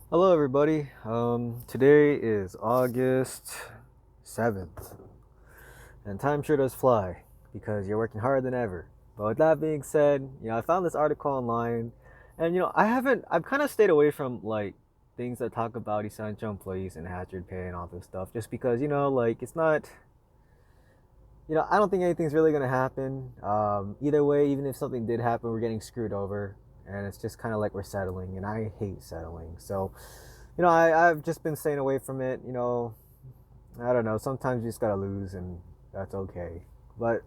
Hello, everybody. Today is August 7th, and time sure does fly because you're working harder than ever. But with that being said, I found this article online, and I've kind of stayed away from like things that talk about essential employees and hazard pay and all this stuff, just because it's not, I don't think anything's really gonna happen. Either way, even if something did happen, we're getting screwed over, and it's just kind of like we're settling, and I hate settling. So I've just been staying away from it. I don't know. Sometimes you just gotta lose, and that's okay. But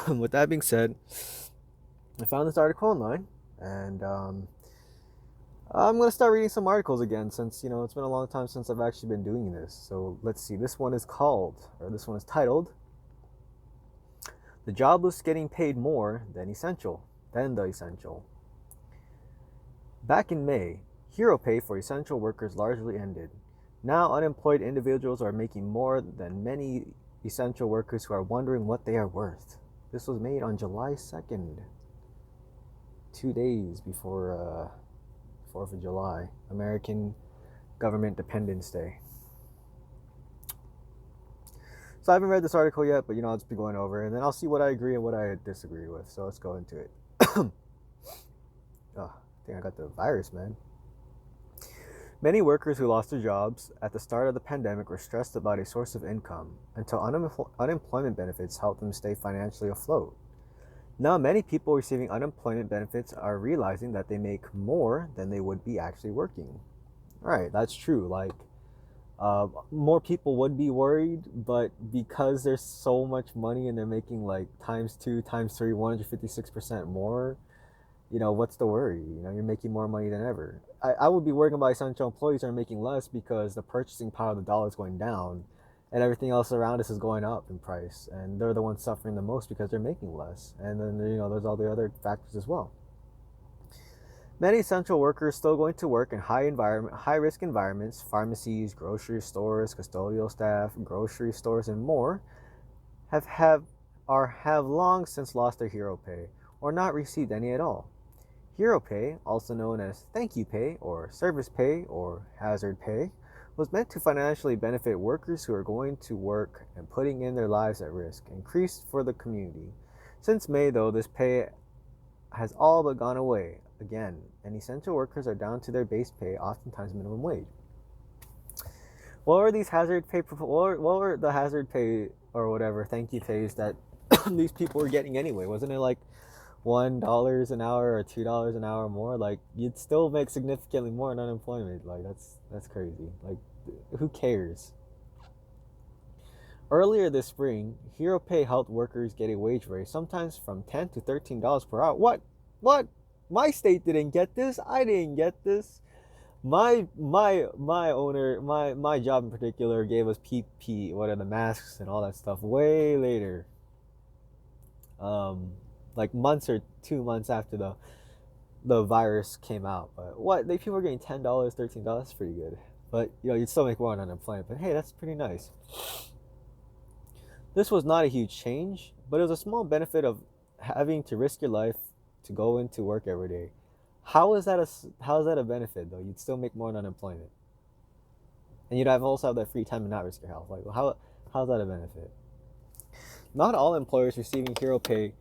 with that being said, I found this article online, and I'm gonna start reading some articles again since it's been a long time since I've actually been doing this. So let's see. This one is titled "The Jobless Getting Paid More Than the Essential." Back in May, hero pay for essential workers largely ended. Now, unemployed individuals are making more than many essential workers who are wondering what they are worth. This was made on July 2nd, 2 days before 4th of July, American Government Dependence Day. So I haven't read this article yet, but I'll just be going over it, and then I'll see what I agree and what I disagree with. So let's go into it. Oh, I think I got the virus, man. Many workers who lost their jobs at the start of the pandemic were stressed about a source of income until unemployment benefits helped them stay financially afloat. Now, many people receiving unemployment benefits are realizing that they make more than they would be actually working. All right, that's true. More people would be worried, but because there's so much money and they're making like times two, times three, 156% more, what's the worry? You're making more money than ever. I would be worrying about essential employees who are making less because the purchasing power of the dollar is going down and everything else around us is going up in price. And they're the ones suffering the most because they're making less. And then, there's all the other factors as well. Many essential workers still going to work in high risk environments, pharmacies, grocery stores, custodial staff, grocery stores, and more, have long since lost their hero pay or not received any at all. Hero pay, also known as thank you pay or service pay or hazard pay, was meant to financially benefit workers who are going to work and putting in their lives at risk, increased for the community. Since May, though, this pay has all but gone away again, and essential workers are down to their base pay, oftentimes minimum wage. What were these hazard pay? What were the hazard pay or whatever thank you pays that these people were getting anyway? Wasn't it like $1 an hour or $2 an hour more? Like you'd still make significantly more in unemployment. Like that's crazy. Like who cares? Earlier this spring, Hero Pay helped workers get a wage raise, sometimes from $10 to $13 per hour. What? What? My state didn't get this. I didn't get this. My owner, my job in particular, gave us PP, what are the masks and all that stuff, way later. Um, like months or 2 months after the virus came out. But what they people are getting $10, $13, pretty good. But you'd still make more on unemployment. But hey, that's pretty nice. This was not a huge change, but it was a small benefit of having to risk your life to go into work every day. How is that a benefit though? You'd still make more on unemployment, and also have that free time and not risk your health. Like how's that a benefit? Not all employers receiving hero pay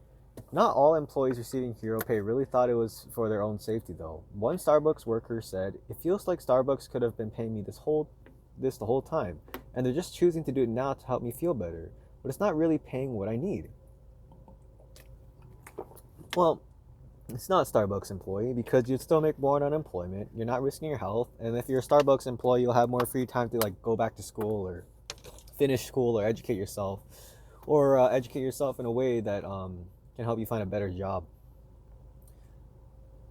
Not all employees receiving hero pay really thought it was for their own safety though. One Starbucks worker said, "It feels like Starbucks could have been paying me this the whole time, and they're just choosing to do it now to help me feel better, but it's not really paying what I need." Well, it's not a Starbucks employee because you'd still make more on unemployment. You're not risking your health, and if you're a Starbucks employee, you'll have more free time to like go back to school or finish school or educate yourself in a way that can help you find a better job.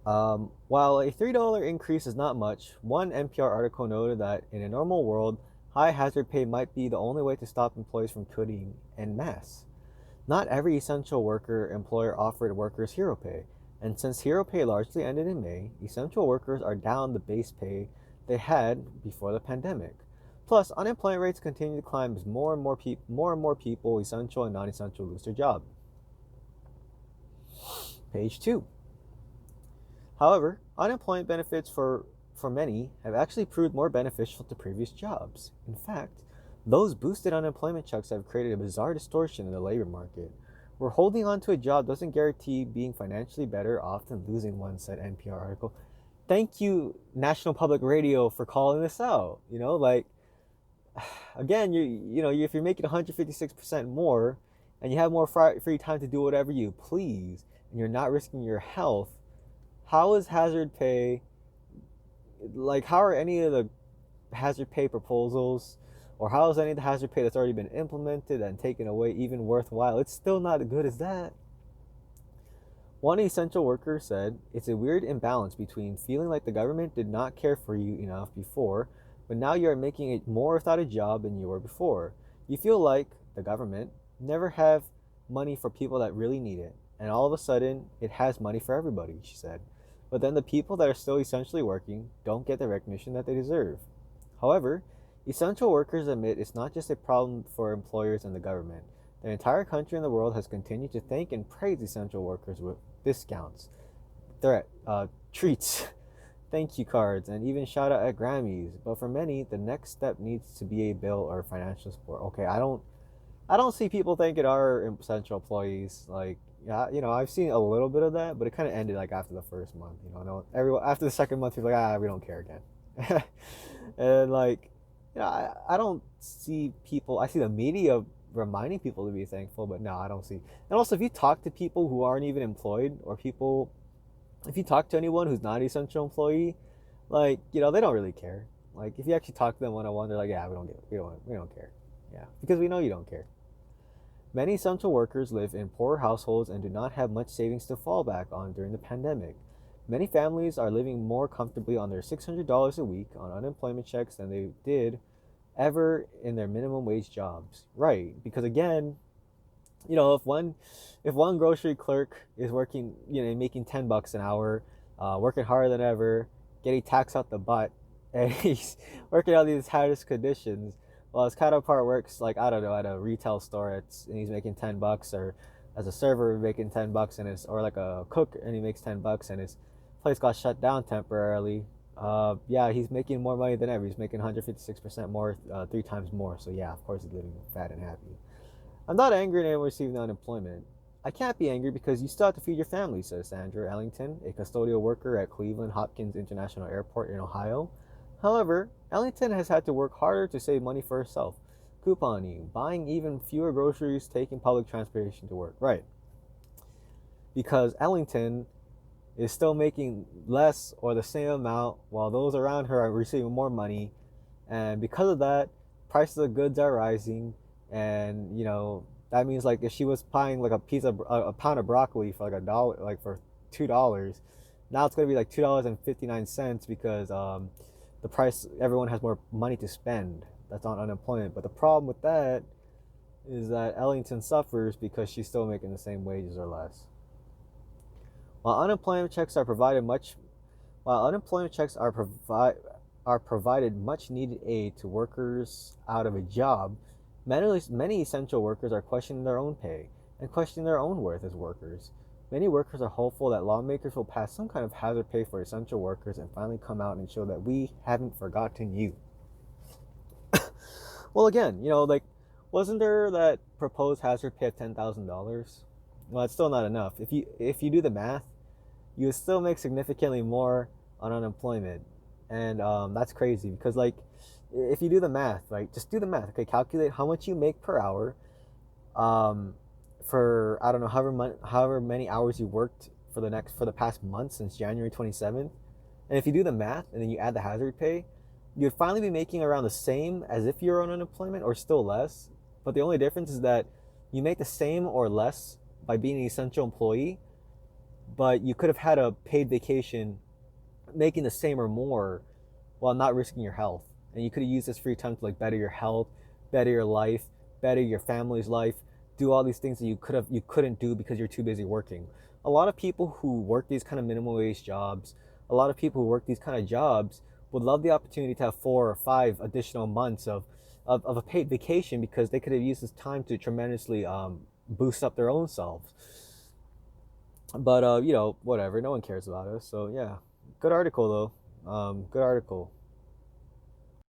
While a $3 increase is not much, one NPR article noted that in a normal world, high hazard pay might be the only way to stop employees from quitting en masse. Not every essential worker employer offered workers hero pay, and since hero pay largely ended in May, essential workers are down the base pay they had before the pandemic. Plus, unemployment rates continue to climb as more and more people, essential and non-essential, lose their job. Page 2. However, unemployment benefits for for many, have actually proved more beneficial to previous jobs. In fact, those boosted unemployment checks have created a bizarre distortion in the labor market, where holding on to a job doesn't guarantee being financially better off than losing one, said NPR article. Thank you, National Public Radio, for calling this out. Again, if you're making 156% more, and you have more free time to do whatever you please, and you're not risking your health, how is hazard pay, how are any of the hazard pay proposals, or how is any of the hazard pay that's already been implemented and taken away even worthwhile? It's still not as good as that. One essential worker said, "It's a weird imbalance between feeling like the government did not care for you enough before, but now you are making it more without a job than you were before. You feel like the government never have money for people that really need it, and all of a sudden it has money for everybody," she said. "But then the people that are still essentially working don't get the recognition that they deserve." However, essential workers admit it's not just a problem for employers and the government. The entire country and the world has continued to thank and praise essential workers with discounts, treats, thank you cards, and even shout out at Grammys. But for many, the next step needs to be a bill or financial support. Okay, I don't see people thanking our essential employees. I've seen a little bit of that, but it kind of ended after the first month. Everyone after the second month, people we don't care again. And I don't see people. I see the media reminding people to be thankful, but no, I don't see. And also, if you talk to people who aren't even employed, or if you talk to anyone who's not an essential employee, they don't really care. If you actually talk to them one-on-one, they're like, yeah, we don't care. Yeah, because we know you don't care. Many essential workers live in poor households and do not have much savings to fall back on during the pandemic. Many families are living more comfortably on their $600 a week on unemployment checks than they did ever in their minimum wage jobs. Right, because again, if one grocery clerk is working, making $10 an hour, working harder than ever, getting taxed out the butt, and he's working out these hazardous conditions, while his counterpart works I don't know, at a retail store, and he's making $10, or as a server making $10, or like a cook and he makes $10, and his place got shut down temporarily. Yeah, he's making more money than ever. He's making 156% more, 3 times more. So yeah, of course he's living fat and happy. "I'm not angry at anyone receiving unemployment. I can't be angry because you still have to feed your family," says Sandra Ellington, a custodial worker at Cleveland Hopkins International Airport in Ohio. However, Ellington has had to work harder to save money for herself, couponing, buying even fewer groceries, taking public transportation to work. Right. Because Ellington is still making less or the same amount, while those around her are receiving more money, and because of that, prices of goods are rising, and that means if she was buying a pound of broccoli for a dollar, for $2, now it's gonna be $2.59 because the price, everyone has more money to spend. That's on unemployment. But the problem with that is that Ellington suffers because she's still making the same wages or less. While unemployment checks are provided much needed aid to workers out of a job, many essential workers are questioning their own pay and questioning their own worth as workers. Many workers are hopeful that lawmakers will pass some kind of hazard pay for essential workers and finally come out and show that we haven't forgotten you. Well, again, wasn't there that proposed hazard pay of $10,000? Well, it's still not enough. If you do the math, you would still make significantly more on unemployment, and that's crazy because if you do the math, just do the math. Okay, calculate how much you make per hour, for I don't know however many hours you worked for the past month since January 27th, and if you do the math and then you add the hazard pay, you'd finally be making around the same as if you're on unemployment, or still less. But the only difference is that you make the same or less by being an essential employee, but you could have had a paid vacation making the same or more while not risking your health. And you could have used this free time to better your health, better your life, better your family's life, do all these things that you couldn't do because you're too busy working. A lot of people who work these kind of minimum wage jobs, a lot of people who work these kind of jobs would love the opportunity to have 4 or 5 additional months of a paid vacation, because they could have used this time to tremendously boost up their own selves. But whatever, no one cares about us. So yeah, good article though. Good article.